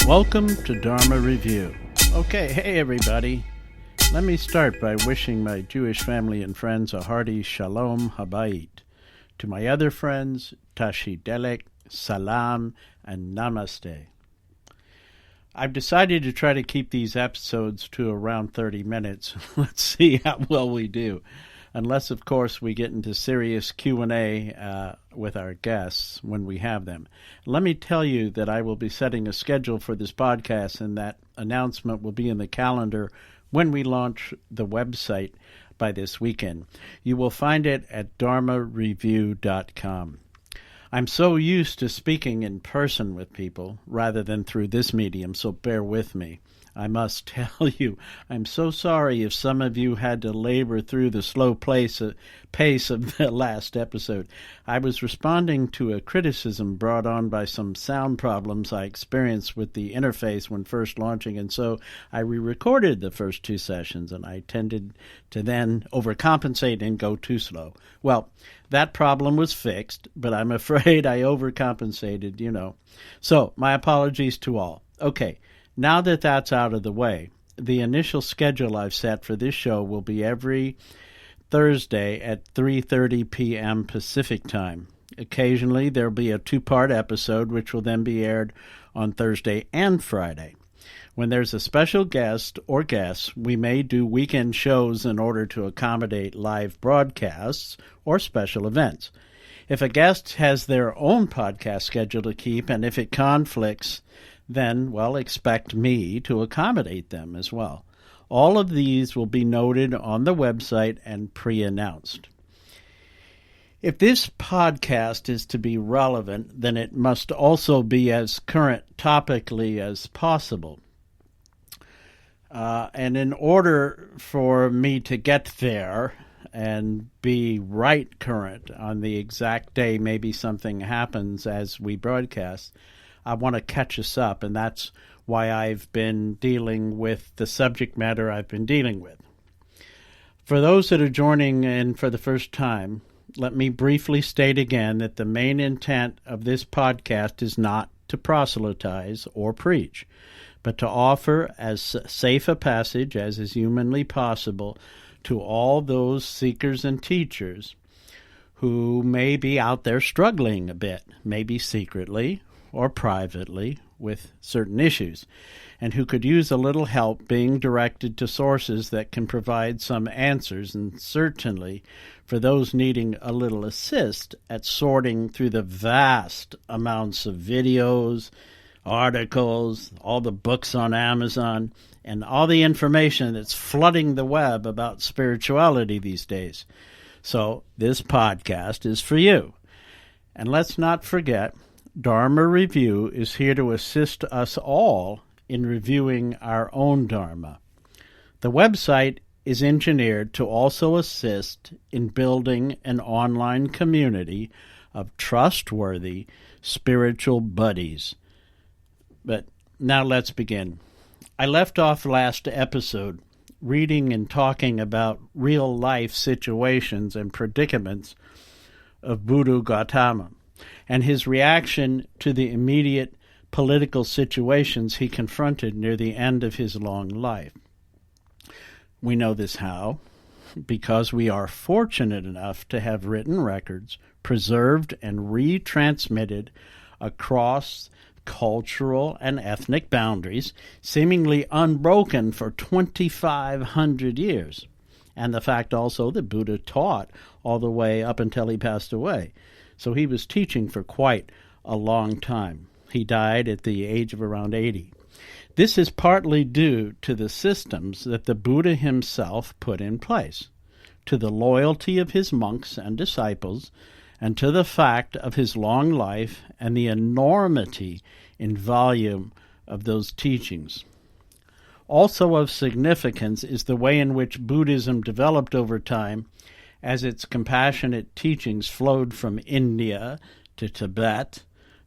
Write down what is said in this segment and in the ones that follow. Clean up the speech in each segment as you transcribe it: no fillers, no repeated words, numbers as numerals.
Welcome to Dharma Review. Okay, hey everybody. Let me start by wishing my Jewish family and friends a hearty Shalom Habayit. To my other friends, Tashidelek, Salam, and Namaste. I've decided to try to keep these episodes to around 30 minutes. Let's see how well we do. Unless, of course, we get into serious Q&A with our guests when we have them. Let me tell you that I will be setting a schedule for this podcast, and that announcement will be in the calendar when we launch the website by this weekend. You will find it at dharmareview.com. I'm so used to speaking in person with people rather than through this medium, so bear with me. I must tell you, I'm so sorry if some of you had to labor through the slow pace of the last episode. I was responding to a criticism brought on by some sound problems I experienced with the interface when first launching, and so I re-recorded the first two sessions, and I tended to then overcompensate and go too slow. Well, that problem was fixed, but I'm afraid I overcompensated, So, my apologies to all. Okay. Now that that's out of the way, the initial schedule I've set for this show will be every Thursday at 3:30 p.m. Pacific Time. Occasionally, there'll be a two-part episode, which will then be aired on Thursday and Friday. When there's a special guest or guests, we may do weekend shows in order to accommodate live broadcasts or special events. If a guest has their own podcast schedule to keep, and if it conflicts, then, expect me to accommodate them as well. All of these will be noted on the website and pre-announced. If this podcast is to be relevant, then it must also be as current topically as possible. And in order for me to get there and be right current on the exact day maybe something happens as we broadcast, I want to catch us up, and that's why I've been dealing with the subject matter I've been dealing with. For those that are joining in for the first time, let me briefly state again that the main intent of this podcast is not to proselytize or preach, but to offer as safe a passage as is humanly possible to all those seekers and teachers who may be out there struggling a bit, maybe secretly or privately with certain issues, and who could use a little help being directed to sources that can provide some answers, and certainly for those needing a little assist at sorting through the vast amounts of videos, articles, all the books on Amazon, and all the information that's flooding the web about spirituality these days. So this podcast is for you. And let's not forget, Dharma Review is here to assist us all in reviewing our own Dharma. The website is engineered to also assist in building an online community of trustworthy spiritual buddies. But now let's begin. I left off last episode reading and talking about real-life situations and predicaments of Buddha Gautama and his reaction to the immediate political situations he confronted near the end of his long life. We know this how? Because we are fortunate enough to have written records preserved and retransmitted across cultural and ethnic boundaries, seemingly unbroken for 2,500 years. And the fact also that Buddha taught all the way up until he passed away. So he was teaching for quite a long time. He died at the age of around 80. This is partly due to the systems that the Buddha himself put in place, to the loyalty of his monks and disciples, and to the fact of his long life and the enormity in volume of those teachings. Also of significance is the way in which Buddhism developed over time as its compassionate teachings flowed from India to Tibet,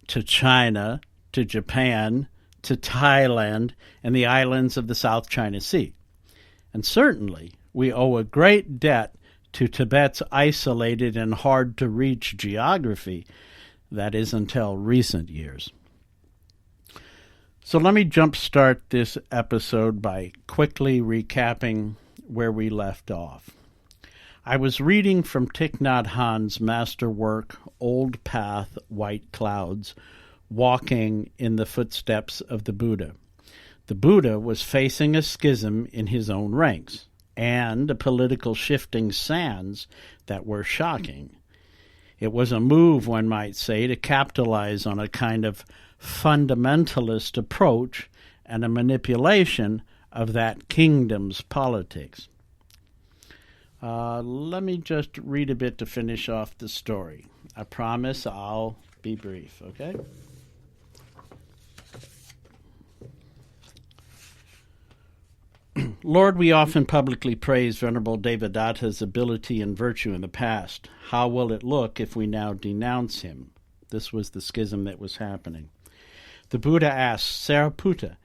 to China, to Japan, to Thailand, and the islands of the South China Sea. And certainly, we owe a great debt to Tibet's isolated and hard-to-reach geography, that is, until recent years. So let me jumpstart this episode by quickly recapping where we left off. I was reading from Thich Nhat Hanh's masterwork, Old Path, White Clouds, Walking in the Footsteps of the Buddha. The Buddha was facing a schism in his own ranks and a political shifting sands that were shocking. It was a move, one might say, to capitalize on a kind of fundamentalist approach and a manipulation of that kingdom's politics. Let me just read a bit to finish off the story. I promise I'll be brief, okay? Lord, we often publicly praise Venerable Devadatta's ability and virtue in the past. How will it look if we now denounce him? This was the schism that was happening. The Buddha asked, Sariputta,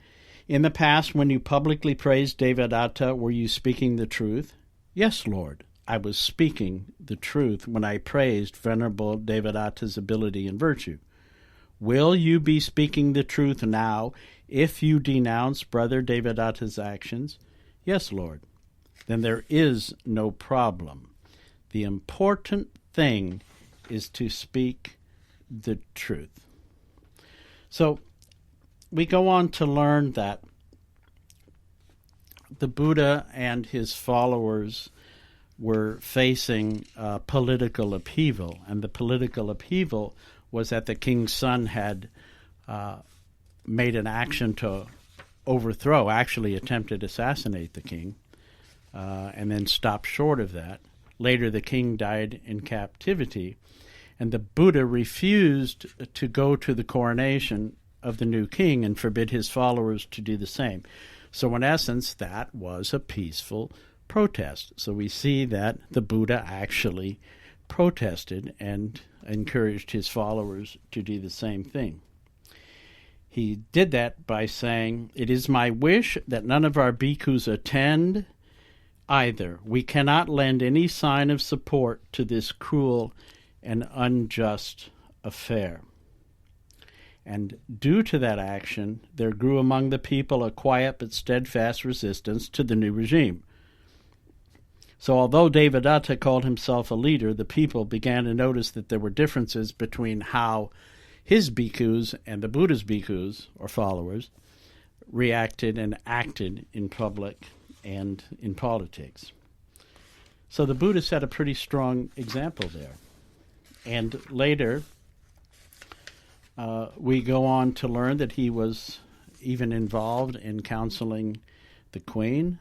in the past when you publicly praised Devadatta, were you speaking the truth? Yes, Lord, I was speaking the truth when I praised Venerable Devadatta's ability and virtue. Will you be speaking the truth now if you denounce Brother Devadatta's actions? Yes, Lord. Then there is no problem. The important thing is to speak the truth. So we go on to learn that the Buddha and his followers were facing political upheaval, and the political upheaval was that the king's son had made an action to overthrow, actually attempted to assassinate the king, and then stopped short of that. Later, the king died in captivity, and the Buddha refused to go to the coronation of the new king and forbid his followers to do the same. So in essence, that was a peaceful protest. So we see that the Buddha actually protested and encouraged his followers to do the same thing. He did that by saying, "It is my wish that none of our bhikkhus attend either. We cannot lend any sign of support to this cruel and unjust affair." And due to that action, there grew among the people a quiet but steadfast resistance to the new regime. So although Devadatta called himself a leader, the people began to notice that there were differences between how his bhikkhus and the Buddha's bhikkhus, or followers, reacted and acted in public and in politics. So the Buddha set a pretty strong example there. And later, we go on to learn that he was even involved in counseling the queen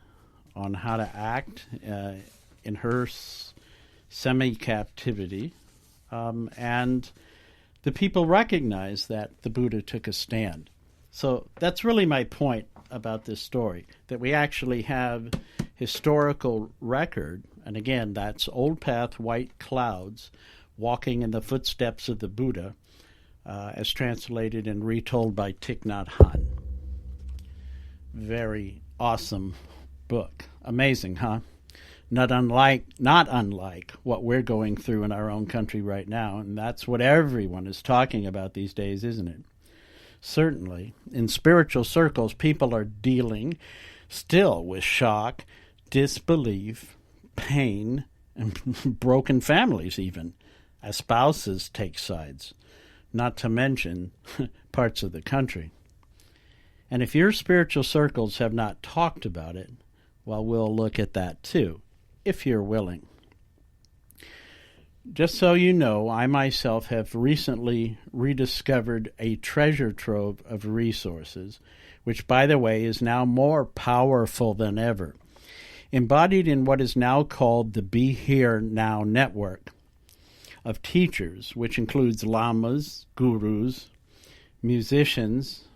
on how to act in her semi-captivity. And the people recognized that the Buddha took a stand. So that's really my point about this story, that we actually have historical record, and again, that's Old Path, White Clouds, Walking in the Footsteps of the Buddha, as translated and retold by Thich Nhat Hanh. Very awesome book. Amazing, huh? Not unlike what we're going through in our own country right now, and that's what everyone is talking about these days, isn't it? Certainly, in spiritual circles, people are dealing still with shock, disbelief, pain, and broken families even, as spouses take sides, not to mention parts of the country. And if your spiritual circles have not talked about it, well, we'll look at that too, if you're willing. Just so you know, I myself have recently rediscovered a treasure trove of resources, which, by the way, is now more powerful than ever, embodied in what is now called the Be Here Now network of teachers, which includes lamas, gurus, musicians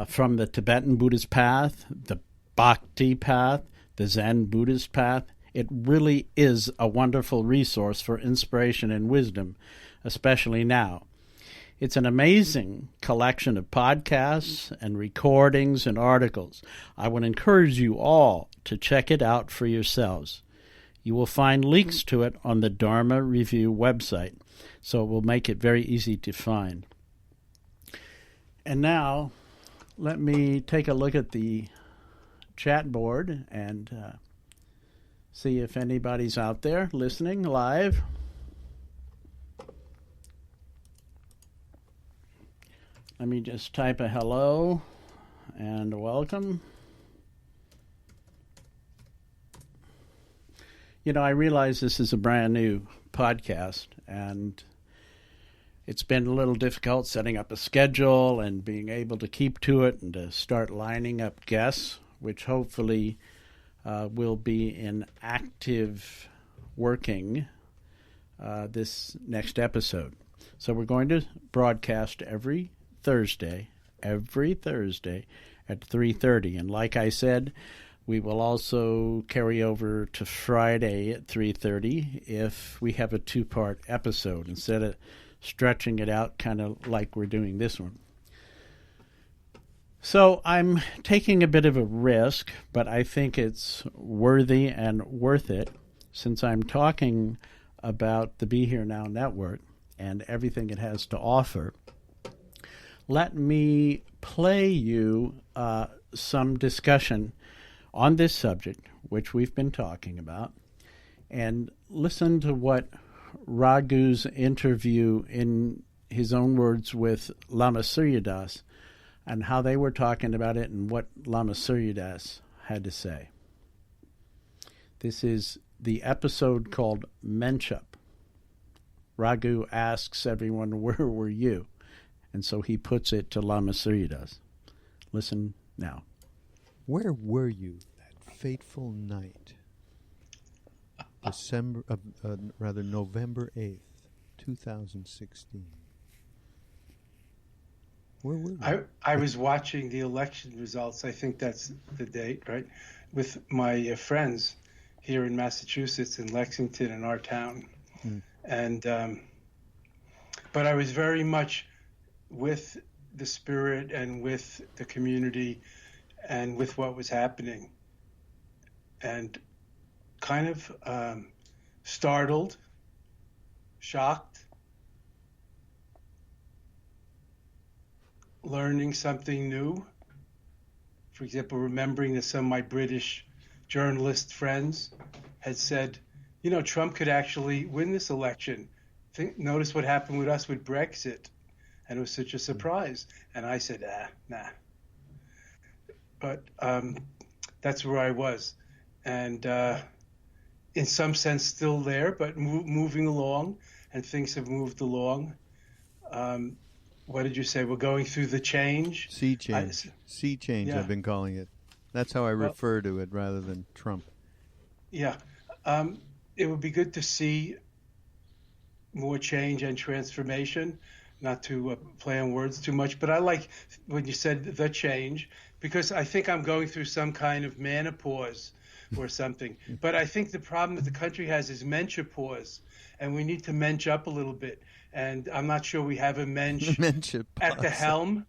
from the Tibetan Buddhist path, the Bhakti path, the Zen Buddhist path. It really is a wonderful resource for inspiration and wisdom, especially now. It's an amazing collection of podcasts and recordings and articles. I would encourage you all to check it out for yourselves. You will find links to it on the Dharma Review website, so it will make it very easy to find. And now, let me take a look at the chat board and see if anybody's out there listening live. Let me just type a hello and a welcome. You know, I realize this is a brand new podcast, and it's been a little difficult setting up a schedule and being able to keep to it and to start lining up guests, which hopefully will be in active working this next episode. So we're going to broadcast every Thursday at 3:30. And like I said, we will also carry over to Friday at 3:30 if we have a two-part episode instead of stretching it out kind of like we're doing this one. So I'm taking a bit of a risk, but I think it's worthy and worth it since I'm talking about the Be Here Now Network and everything it has to offer. Let me play you some discussion on this subject, which we've been talking about, and listen to what Raghu's interview, in his own words, with Lama Suryadas, and how they were talking about it and what Lama Suryadas had to say. This is the episode called Menchup. Raghu asks everyone, where were you? And so he puts it to Lama Suryadas. Listen now. Where were you that fateful night? November 8th, 2016. Where were you? I was watching the election results. I think that's the date, right? With my friends here in Massachusetts, in Lexington, in our town. And but I was very much with the spirit and with the community and with what was happening, and kind of startled, shocked, learning something new. For example, remembering that some of my British journalist friends had said, you know, Trump could actually win this election. Notice what happened with us with Brexit. And it was such a surprise. And I said, nah. But that's where I was. And in some sense still there, but moving along, and things have moved along. What did you say? We're going through the change? Sea change. Sea change, yeah. I've been calling it. That's how I refer to it rather than Trump. Yeah. It would be good to see more change and transformation, not to play on words too much, but I like when you said the change, because I think I'm going through some kind of menopause or something. But I think the problem that the country has is menopause, and we need to mensch up a little bit. And I'm not sure we have a mensch at the helm.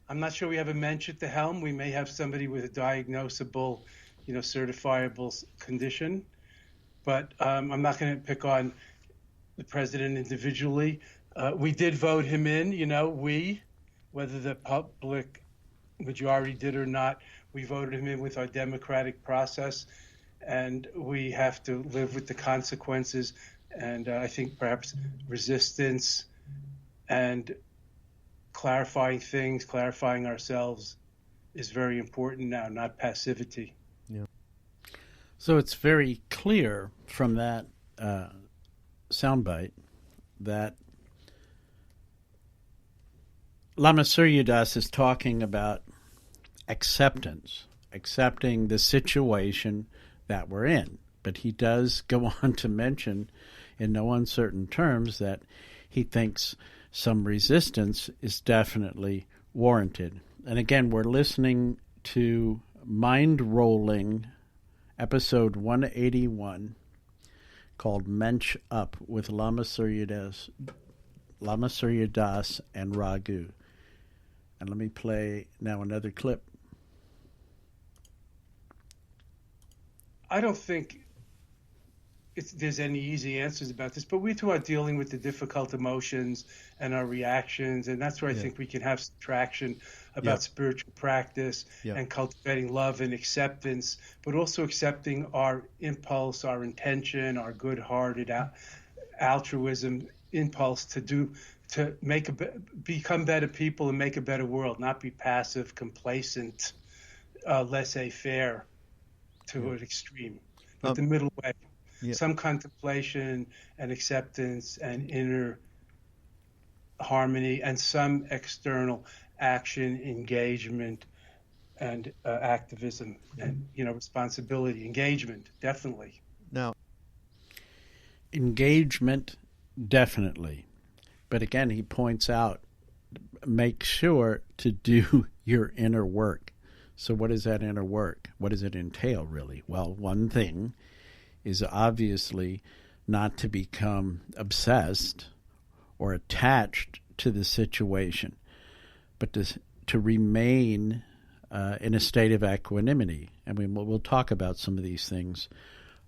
I'm not sure we have a mensch at the helm. We may have somebody with a diagnosable, certifiable condition. But I'm not going to pick on the president individually. We did vote him in, whether the public majority did or not, we voted him in with our democratic process, and we have to live with the consequences. And I think perhaps resistance and clarifying things, clarifying ourselves is very important now, not passivity. Yeah. So it's very clear from that soundbite that Lama Suryadas is talking about accepting the situation that we're in. But he does go on to mention in no uncertain terms that he thinks some resistance is definitely warranted. And again, we're listening to Mind Rolling, episode 181, called Mensch Up with Lama Suryadas and Raghu. And let me play now another clip. I don't think there's any easy answers about this, but we too are dealing with the difficult emotions and our reactions, and that's where I think we can have some traction about spiritual practice and cultivating love and acceptance, but also accepting our impulse, our intention, our good-hearted altruism impulse to become better people and make a better world, not be passive, complacent, laissez-faire to an extreme, but the middle way. Some contemplation and acceptance and inner harmony, and some external action, engagement, and activism, and responsibility. Engagement, definitely. Now, engagement, definitely. But again, he points out, make sure to do your inner work. So what is that inner work? What does it entail, really? Well, one thing is obviously not to become obsessed or attached to the situation, but to remain in a state of equanimity. And we'll talk about some of these things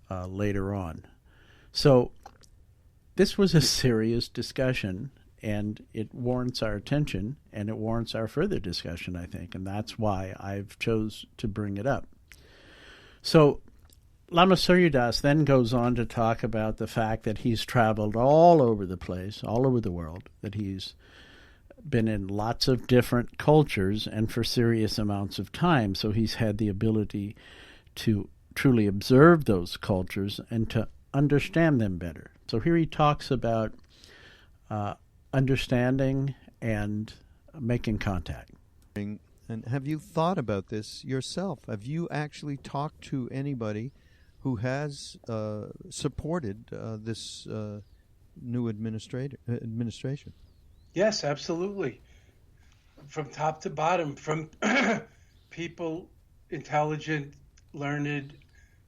later on. So this was a serious discussion, and it warrants our attention, and it warrants our further discussion, I think, and that's why I've chose to bring it up. So Lama Surya Das then goes on to talk about the fact that he's traveled all over the place, all over the world, that he's been in lots of different cultures and for serious amounts of time. So he's had the ability to truly observe those cultures and to understand them better. So here he talks about understanding and making contact. And have you thought about this yourself? Have you actually talked to anybody who has supported this new administration? Yes, absolutely. From top to bottom, from people, intelligent, learned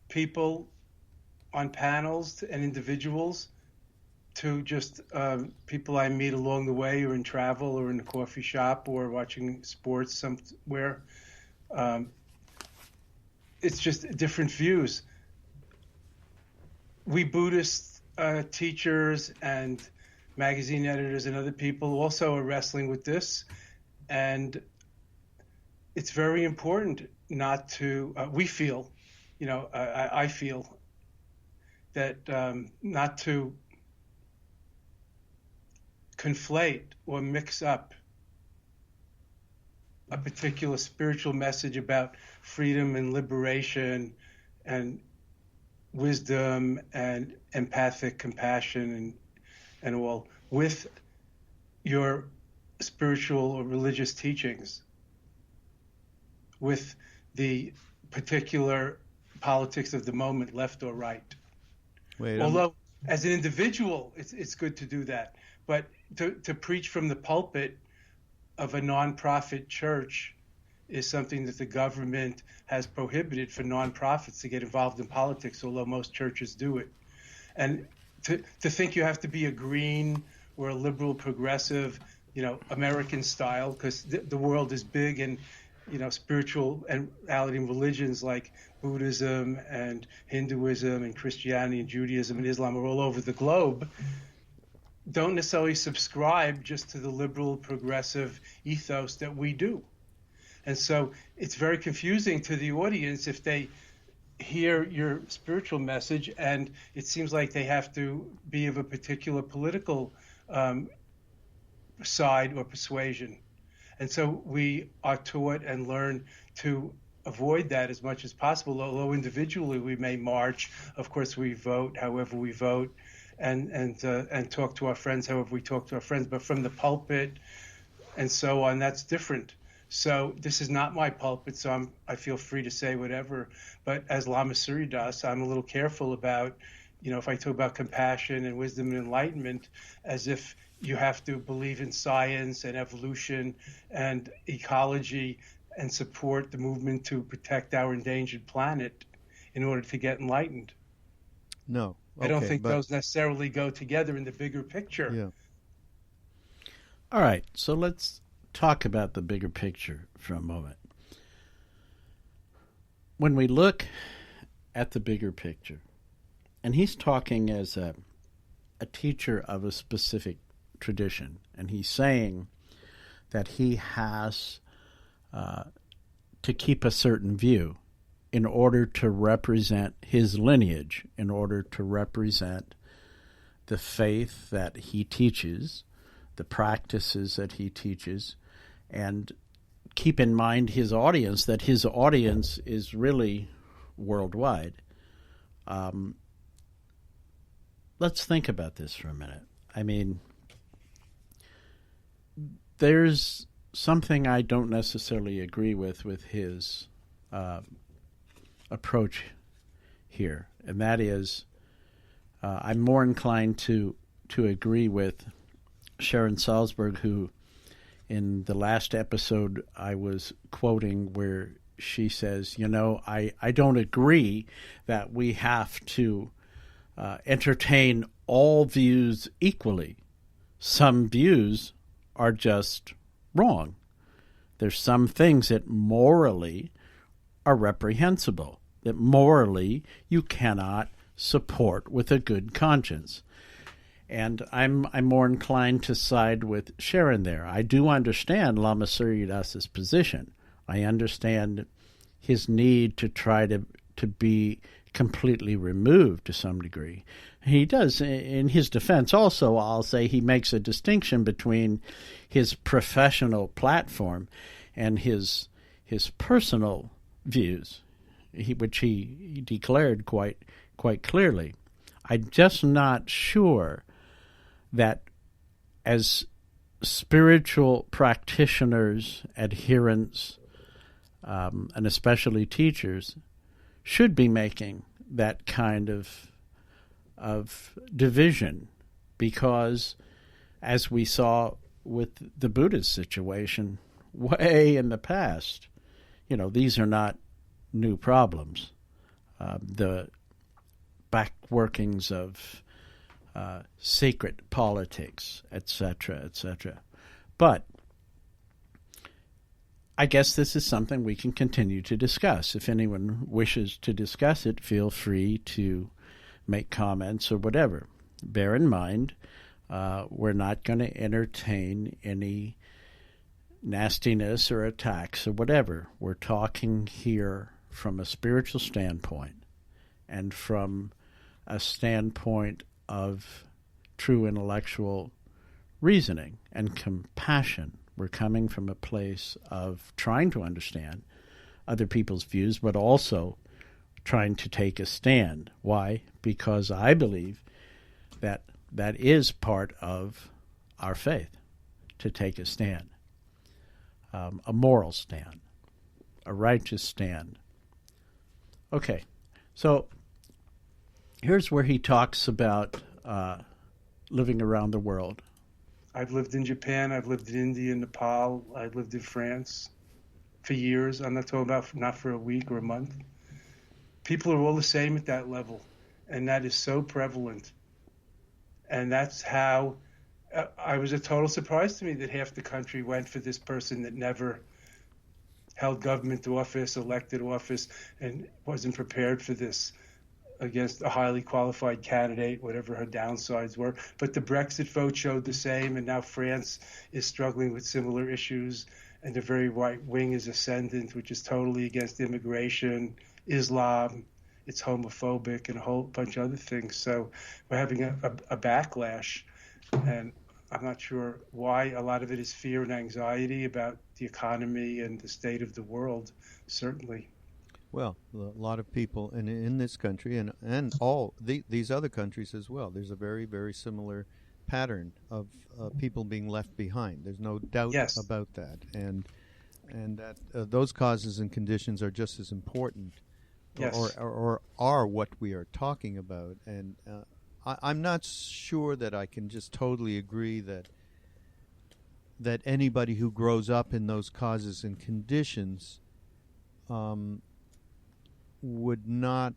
people on panels and individuals, to just people I meet along the way, or in travel, or in a coffee shop, or watching sports somewhere. It's just different views. We Buddhist teachers and magazine editors and other people also are wrestling with this, and it's very important not to. We feel, I feel that not to conflate or mix up a particular spiritual message about freedom and liberation and wisdom and empathic compassion and all with your spiritual or religious teachings, with the particular politics of the moment, left or right. Although as an individual, it's good to do that. But to preach from the pulpit of a nonprofit church is something that the government has prohibited for nonprofits to get involved in politics, although most churches do it. And to think you have to be a green or a liberal progressive, American style, because the world is big, and spiritual and reality and religions like Buddhism and Hinduism and Christianity and Judaism and Islam are all over the globe, don't necessarily subscribe just to the liberal progressive ethos that we do. And so it's very confusing to the audience if they hear your spiritual message and it seems like they have to be of a particular political side or persuasion. And so we are taught and learn to avoid that as much as possible. Although individually we may march, of course we vote however we vote, and talk to our friends however we talk to our friends. But from the pulpit and so on, that's different. So this is not my pulpit, so I feel free to say whatever. But as Lama Surya Das, I'm a little careful about, if I talk about compassion and wisdom and enlightenment, as if you have to believe in science and evolution and ecology and support the movement to protect our endangered planet in order to get enlightened. No. Okay, I don't think those necessarily go together in the bigger picture. Yeah. All right, so let's talk about the bigger picture for a moment. When we look at the bigger picture, and he's talking as a teacher of a specific tradition, and he's saying that he has to keep a certain view in order to represent his lineage, in order to represent the faith that he teaches, the practices that he teaches, and keep in mind his audience, that his audience is really worldwide. Let's think about this for a minute. I mean, there's something I don't necessarily agree with his approach here, and that is I'm more inclined to agree with Sharon Salzberg, who in the last episode I was quoting, where she says, I don't agree that we have to entertain all views equally. Some views are just wrong. There's some things that morally are reprehensible, that morally you cannot support with a good conscience. And I'm more inclined to side with Sharon there. I do understand Lama Surya Das's position. I understand his need to try to be completely removed to some degree. He does, in his defense also, I'll say he makes a distinction between his professional platform and his personal views, which he declared quite clearly. I'm just not sure that as spiritual practitioners, adherents, and especially teachers, should be making that kind of division, because as we saw with the Buddhist situation way in the past, these are not new problems. The back workings of secret politics, etc., etc. But I guess this is something we can continue to discuss. If anyone wishes to discuss it, feel free to make comments or whatever. Bear in mind, we're not going to entertain any nastiness or attacks or whatever. We're talking here from a spiritual standpoint and from a standpoint of true intellectual reasoning and compassion. We're coming from a place of trying to understand other people's views, but also trying to take a stand. Why? Because I believe that is part of our faith, to take a stand, a moral stand, a righteous stand. Okay, so here's where he talks about living around the world. I've lived in Japan, I've lived in India, Nepal, I've lived in France for years. I'm not talking about not for a week or a month. People are all the same at that level, and that is so prevalent. And that's how I was a total surprise to me that half the country went for this person that never held government office, elected office, and wasn't prepared for this against a highly qualified candidate, whatever her downsides were. But the Brexit vote showed the same, and now France is struggling with similar issues, and the very right wing is ascendant, which is totally against immigration, Islam, it's homophobic, and a whole bunch of other things. So we're having a backlash, and I'm not sure why. A lot of it is fear and anxiety about the economy and the state of the world, certainly. Well, a lot of people in this country and all these other countries as well, there's a very, very similar pattern of people being left behind. There's no doubt about that. And that those causes and conditions are just as important or are what we are talking about. And I'm not sure that I can just totally agree that anybody who grows up in those causes and conditions would not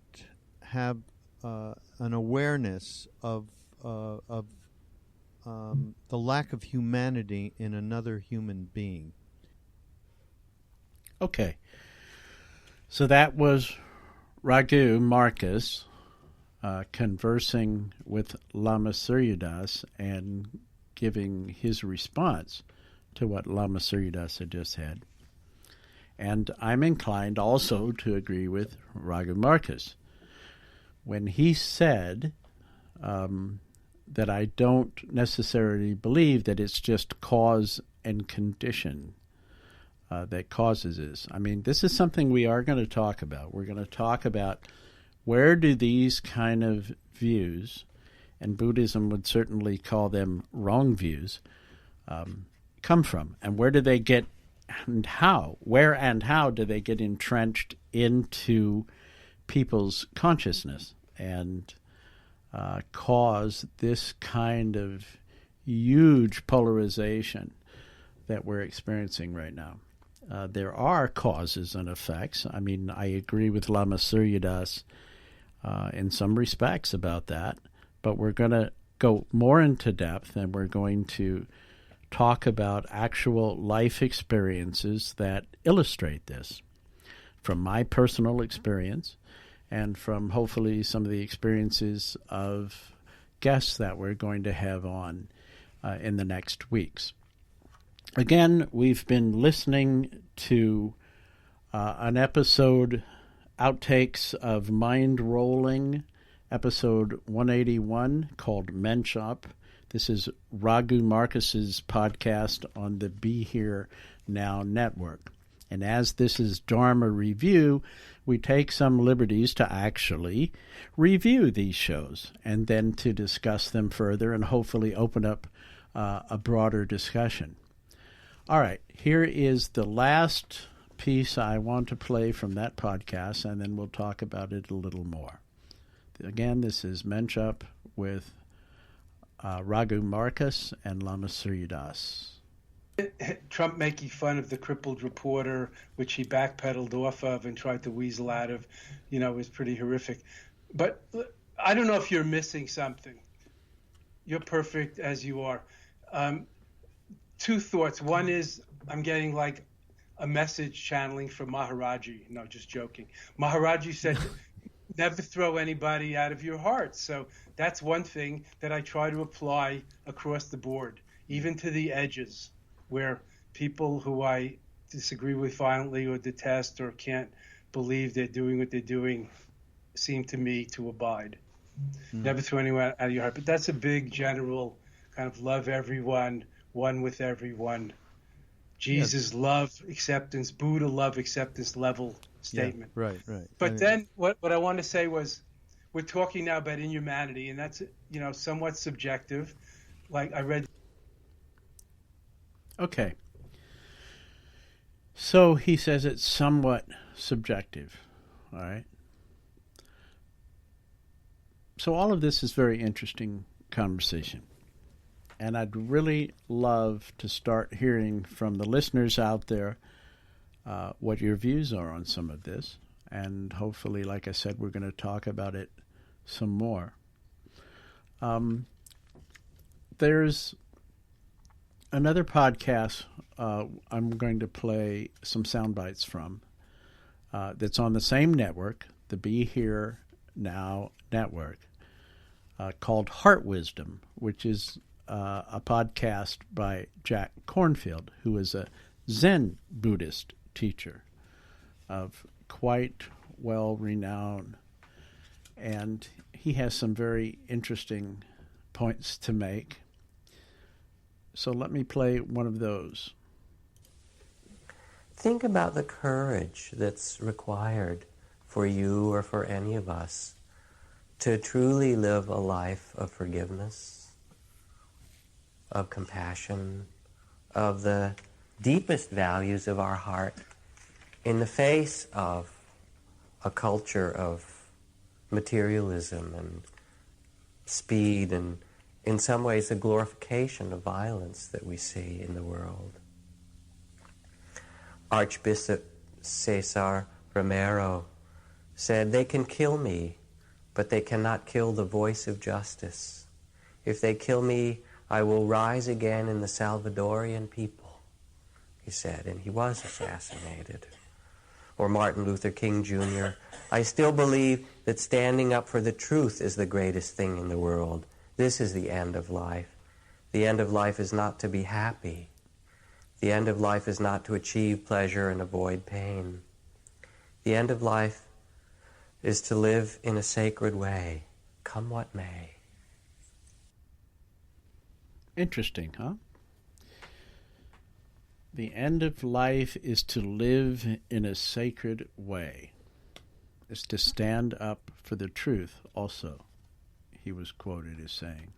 have an awareness of the lack of humanity in another human being. Okay. So that was Raghu Marcus conversing with Lama Suryadas and giving his response to what Lama Suryadas had just had. And I'm inclined also to agree with Raghu Marcus when he said that I don't necessarily believe that it's just cause and condition that causes this. I mean, this is something we are going to talk about. We're going to talk about where do these kind of views, and Buddhism would certainly call them wrong views, come from, and where do they get, and how, where and how do they get entrenched into people's consciousness and cause this kind of huge polarization that we're experiencing right now. There are causes and effects. I mean, I agree with Lama Suryadas in some respects about that, but we're going to go more into depth, and we're going to talk about actual life experiences that illustrate this from my personal experience and from hopefully some of the experiences of guests that we're going to have on in the next weeks. Again, we've been listening to an episode, outtakes of Mind Rolling, episode 181, called Mensch Up. This is Raghu Marcus's podcast on the Be Here Now network. And as this is Dharma Review, we take some liberties to actually review these shows and then to discuss them further and hopefully open up a broader discussion. All right, here is the last piece I want to play from that podcast, and then we'll talk about it a little more. Again, this is Mensch Up with Raghu Marcus and Lama Suryadas. Trump making fun of the crippled reporter, which he backpedaled off of and tried to weasel out of, was pretty horrific. But I don't know if you're missing something. You're perfect as you are. Two thoughts. One is I'm getting like a message channeling from Maharaji. No, just joking. Maharaji said, never throw anybody out of your heart. So that's one thing that I try to apply across the board, even to the edges, where people who I disagree with violently or detest or can't believe they're doing what they're doing seem to me to abide. Never throw anyone out of your heart. But that's a big general kind of love everyone, one with everyone. Jesus love acceptance, Buddha love acceptance level statement. Yeah, right. But then what I want to say was, we're talking now about inhumanity, and that's somewhat subjective. Like I read. Okay. So he says it's somewhat subjective. All right. So all of this is very interesting conversation. And I'd really love to start hearing from the listeners out there what your views are on some of this. And hopefully, like I said, we're going to talk about it some more. There's another podcast I'm going to play some sound bites from that's on the same network, the Be Here Now network, called Heart Wisdom, which is a podcast by Jack Kornfield, who is a Zen Buddhist teacher of quite well-renowned, and he has some very interesting points to make. So let me play one of those. Think about the courage that's required for you or for any of us to truly live a life of forgiveness, of compassion, of the deepest values of our heart in the face of a culture of materialism and speed and, in some ways, a glorification of violence that we see in the world. Archbishop Cesar Romero said, "They can kill me, but they cannot kill the voice of justice. If they kill me, I will rise again in the Salvadorian people," he said, and he was assassinated. or Martin Luther King Jr. I still believe that standing up for the truth is the greatest thing in the world. This is the end of life. The end of life is not to be happy. The end of life is not to achieve pleasure and avoid pain. The end of life is to live in a sacred way, come what may. Interesting, huh? The end of life is to live in a sacred way. Is to stand up for the truth also, he was quoted as saying.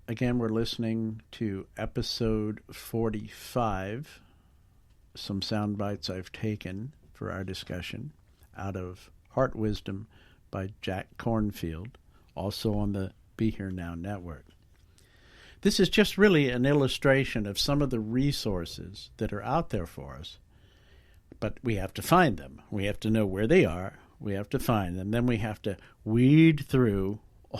Again, we're listening to episode 45, some sound bites I've taken for our discussion out of Heart Wisdom by Jack Kornfield, also on the Be Here Now network. This is just really an illustration of some of the resources that are out there for us, but we have to find them. We have to know where they are. We have to find them. Then we have to weed through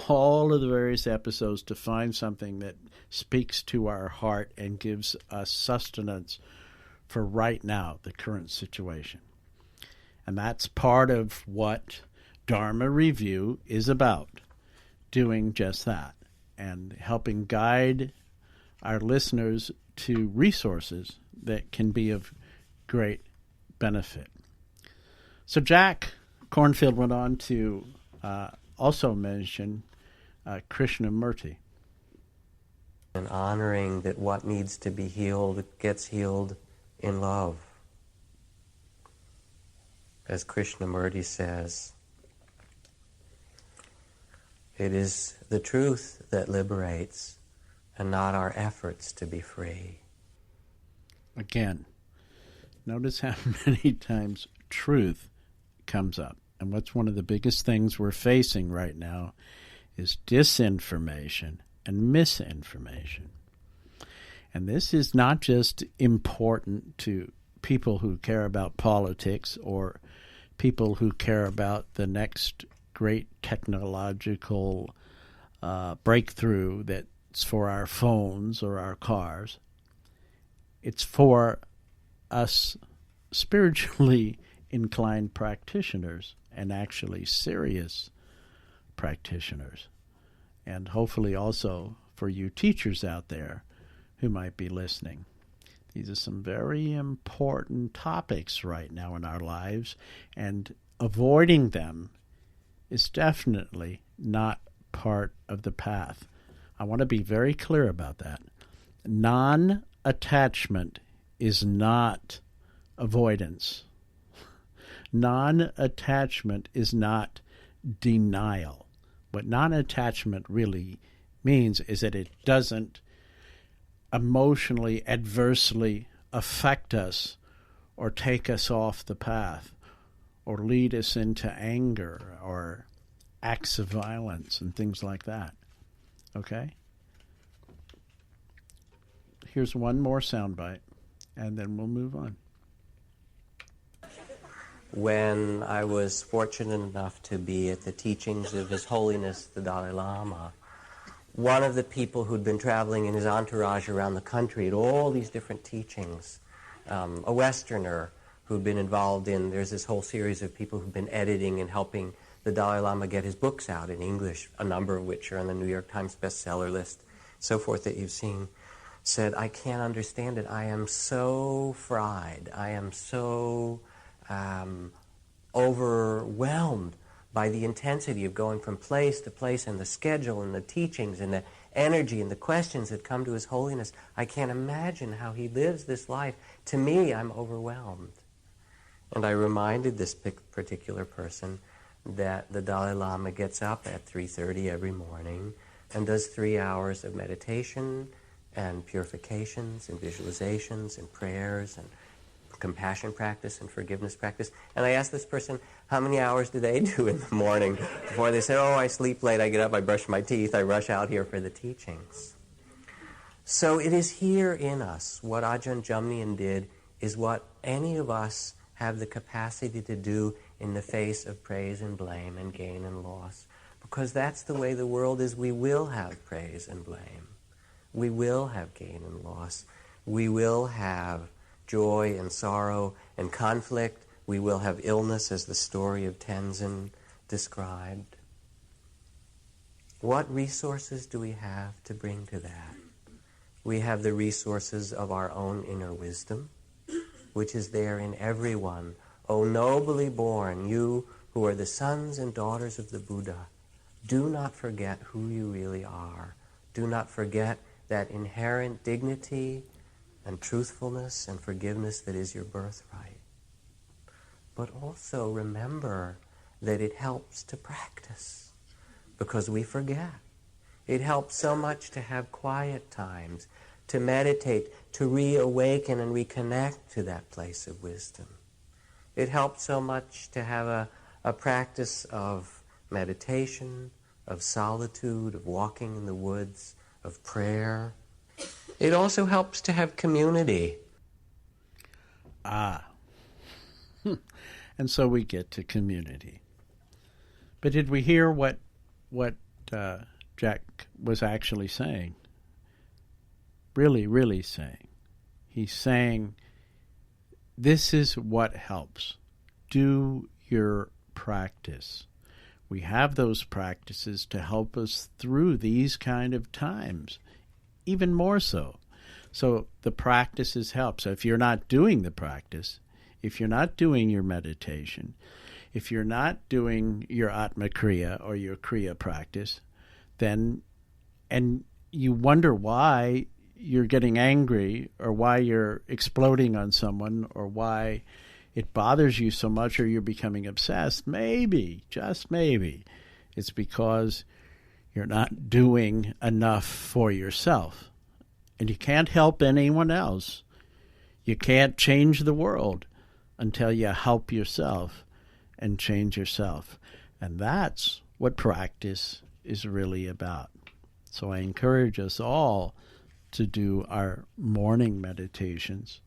all of the various episodes to find something that speaks to our heart and gives us sustenance for right now, the current situation. And that's part of what Dharma Review is about, doing just that, and helping guide our listeners to resources that can be of great benefit. So Jack Kornfield went on to also mention Krishnamurti. And honoring that what needs to be healed gets healed in love. As Krishnamurti says, it is the truth that liberates and not our efforts to be free. Again, notice how many times truth comes up. And what's one of the biggest things we're facing right now is disinformation and misinformation. And this is not just important to people who care about politics or people who care about the next great technological breakthrough that's for our phones or our cars. It's for us spiritually inclined practitioners and actually serious practitioners. And hopefully also for you teachers out there who might be listening. These are some very important topics right now in our lives, and avoiding them is definitely not part of the path. I want to be very clear about that. Non-attachment is not avoidance. Non-attachment is not denial. What non-attachment really means is that it doesn't emotionally adversely affect us or take us off the path or lead us into anger or acts of violence and things like that. Okay? Here's one more soundbite, and then we'll move on. When I was fortunate enough to be at the teachings of His Holiness the Dalai Lama, one of the people who'd been traveling in his entourage around the country at all these different teachings, a Westerner who'd been involved in, there's this whole series of people who've been editing and helping the Dalai Lama get his books out in English, a number of which are on the New York Times bestseller list, so forth, that you've seen, said, I can't understand it. I am so fried. I am so overwhelmed by the intensity of going from place to place and the schedule and the teachings and the energy and the questions that come to His Holiness. I can't imagine how he lives this life. To me, I'm overwhelmed. And I reminded this particular person that the Dalai Lama gets up at 3:30 every morning and does 3 hours of meditation and purifications and visualizations and prayers and compassion practice and forgiveness practice. And I asked this person, how many hours do they do in the morning? Before they said, I sleep late, I get up, I brush my teeth, I rush out here for the teachings. So it is here in us. What Ajahn Jumnian did is what any of us have the capacity to do in the face of praise and blame and gain and loss. Because that's the way the world is. We will have praise and blame. We will have gain and loss. We will have joy and sorrow and conflict. We will have illness, as the story of Tenzin described. What resources do we have to bring to that? We have the resources of our own inner wisdom, which is there in everyone. O nobly born, you who are the sons and daughters of the Buddha, do not forget who you really are. Do not forget that inherent dignity and truthfulness and forgiveness that is your birthright. But also remember that it helps to practice, because we forget. It helps so much to have quiet times, to meditate, to reawaken and reconnect to that place of wisdom. It helps so much to have a practice of meditation, of solitude, of walking in the woods, of prayer. It also helps to have community. And so we get to community. But did we hear what Jack was actually saying? Really, really saying. He's saying, this is what helps. Do your practice. We have those practices to help us through these kind of times, even more so. So the practices help. So if you're not doing the practice, if you're not doing your meditation, if you're not doing your Atma Kriya or your Kriya practice, then, and you wonder why you're getting angry or why you're exploding on someone or why it bothers you so much or you're becoming obsessed, maybe, just maybe, it's because you're not doing enough for yourself. And you can't help anyone else. You can't change the world until you help yourself and change yourself. And that's what practice is really about. So I encourage us all to do our morning meditations,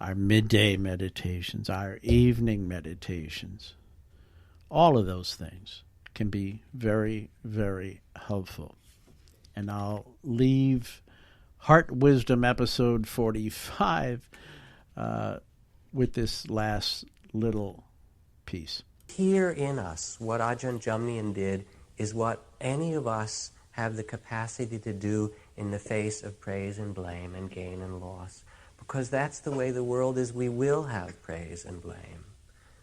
our midday meditations, our evening meditations. All of those things can be very, very helpful. And I'll leave Heart Wisdom episode 45 with this last little piece. Here in us, what Ajahn Jamnian did is what any of us have the capacity to do in the face of praise and blame and gain and loss. Because that's the way the world is. We will have praise and blame.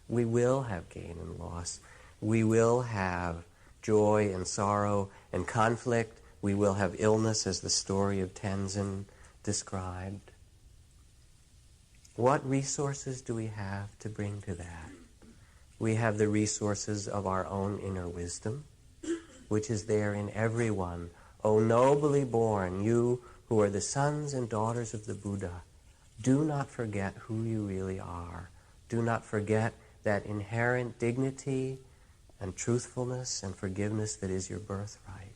We will have gain and loss. We will have joy and sorrow and conflict. We will have illness, as the story of Tenzin described. What resources do we have to bring to that? We have the resources of our own inner wisdom, which is there in everyone. O nobly born, you who are the sons and daughters of the Buddha, do not forget who you really are. Do not forget that inherent dignity and truthfulness and forgiveness that is your birthright.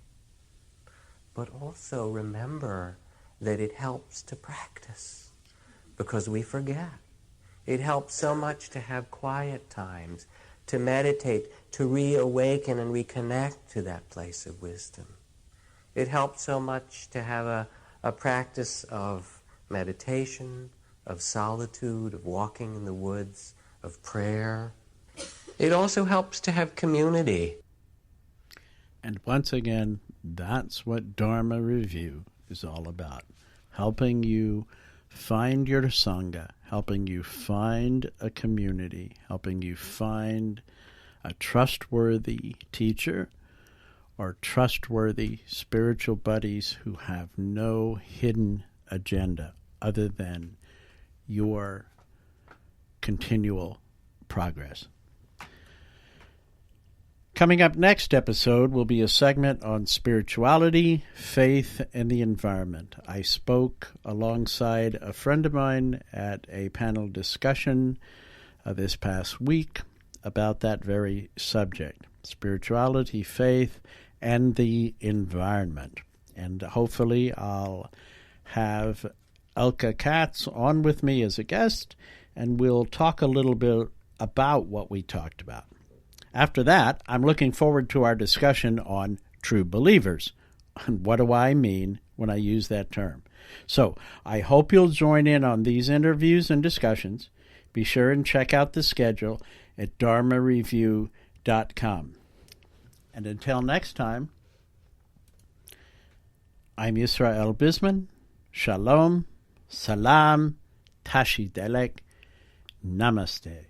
But also remember that it helps to practice, because we forget. It helps so much to have quiet times, to meditate, to reawaken and reconnect to that place of wisdom. It helps so much to have a practice of meditation, of solitude, of walking in the woods, of prayer. It also helps to have community. And once again, that's what Dharma Review is all about. Helping you find your Sangha, helping you find a community, helping you find a trustworthy teacher or trustworthy spiritual buddies who have no hidden agenda other than your continual progress. Coming up next episode will be a segment on spirituality, faith, and the environment. I spoke alongside a friend of mine at a panel discussion this past week about that very subject, spirituality, faith, and the environment. And hopefully I'll have Elke Katz on with me as a guest, and we'll talk a little bit about what we talked about. After that, I'm looking forward to our discussion on true believers. And what do I mean when I use that term? So I hope you'll join in on these interviews and discussions. Be sure and check out the schedule at dharmareview.com. And until next time, I'm Yisrael Bisman. Shalom, salam, tashi delek, namaste.